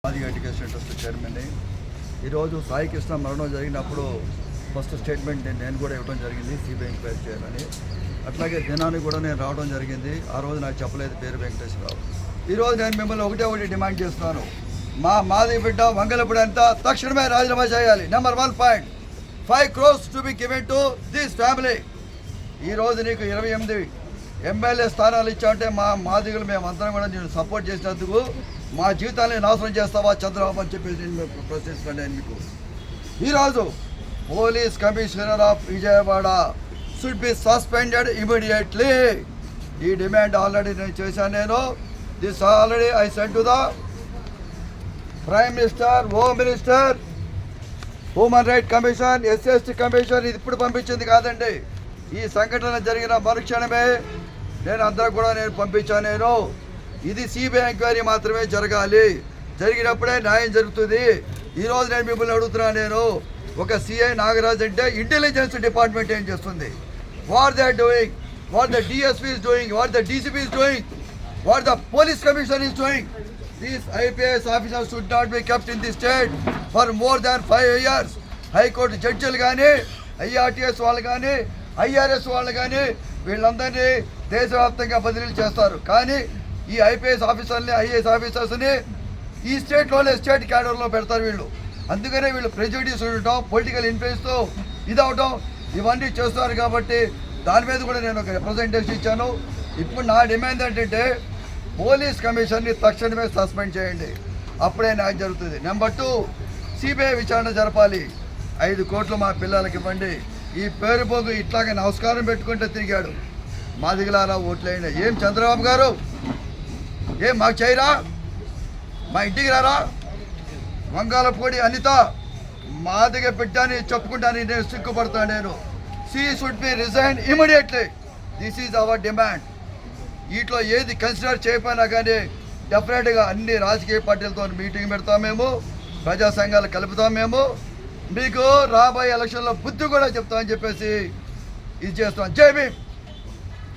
Madiga education trust చైర్మన్ని. ఈరోజు సాయి కృష్ణ మరణం జరిగినప్పుడు ఫస్ట్ స్టేట్మెంట్ నేను కూడా ఇవ్వడం జరిగింది, సిబిఐ ఎంక్వైరీ చేయాలని. అట్లాగే దినానికి కూడా నేను రావడం జరిగింది. ఆ రోజు నాకు చెప్పలేదు పేరు వెంకటేశ్వరరావు. ఈరోజు నేను మిమ్మల్ని ఒకటి డిమాండ్ చేస్తున్నాను. మాది బిడ్డ వంగలపూడి అంతా తక్షణమే రాజీనామా చేయాలి. Number 1 point 5 crores to be given to this family. ఈరోజు నీకు 28 ఎమ్మెల్యే స్థానాలు ఇచ్చామంటే మాదిగలు మేమందరం కూడా నేను సపోర్ట్ చేసినందుకు మా జీవితాన్ని నాశనం చేస్తావా చంద్రబాబు అని చెప్పేసి నేను ప్రశ్నిస్తున్నాను. నేను మీకు ఈరోజు police commissioner of Vijayawada should be suspended immediately. ఈ డిమాండ్ ఆల్రెడీ నేను చేశాను. This already I send to the prime minister, home minister, human right commission, SC commission. ఇది ఇప్పుడు పంపించింది కాదండి. ఈ సంఘటన జరిగిన మరుక్షణమే నేను అందరూ కూడా పంపించాను. ఇది సిబిఐ ఎంక్వైరీ మాత్రమే జరగాలి. జరిగినప్పుడే న్యాయం జరుగుతుంది. ఈరోజు నేను మిమ్మల్ని అడుగుతున్నాను, ఒక సిఐ నాగరాజ్ అంటే ఇంటెలిజెన్స్ డిపార్ట్మెంట్ ఏం చేస్తుంది? What they are doing, what the DSP is doing, what the DCP is doing, what the police commission is doing. These IPS officers should not be kept in this state for more than 5 years. High court జడ్జిలు కానీ, IRTS వాళ్ళు కానీ, IRS వాళ్ళు కానీ వీళ్ళందరినీ దేశవ్యాప్తంగా బదిలీలు చేస్తారు. కానీ ఈ IPS ఆఫీసర్ని, IAS ఆఫీసర్స్ని ఈ స్టేట్లోనే స్టేట్ క్యాడర్లో పెడతారు వీళ్ళు. అందుకనే వీళ్ళు ప్రెజుడిస్ ఉండటం, పొలిటికల్ ఇన్ఫ్లుయెన్స్తో ఇదవటం ఇవన్నీ చేస్తున్నారు. కాబట్టి దాని మీద కూడా నేను ఒక రిప్రజెంటేషన్ ఇచ్చాను. ఇప్పుడు నా డిమాండ్ ఏంటంటే పోలీస్ కమిషన్ని తక్షణమే సస్పెండ్ చేయండి, అప్పుడే న్యాయం జరుగుతుంది. నెంబర్ 2, సిబిఐ విచారణ జరపాలి. 5 కోట్లు మా పిల్లలకి ఇవ్వండి. ఈ పేరు పోగు ఇట్లాగే నమస్కారం పెట్టుకుంటే తిరిగాడు. మాదిగలారా ఓట్లేయండి. ఏం చంద్రబాబు గారు, ఏం మాకు చేయరా? మా ఇంటికి రారా? వంగాలపూడి అనిత మాదిగ బిడ్డని చెప్పుకుంటాను, నేను సిగ్గుపడతాను. నేను she should be resign immediately. This is our demand. వీటిలో ఏది కన్సిడర్ చేయకపోయినా కానీ డెఫినెట్గా అన్ని రాజకీయ పార్టీలతో మీటింగ్ పెడతాం, మేము ప్రజా సంఘాలు కలుపుతాం, మేము మీకు రాబోయే ఎలక్షన్లో బుద్ధి కూడా చెప్తామని చెప్పేసి ఇది చేస్తాం. జై భీమ్.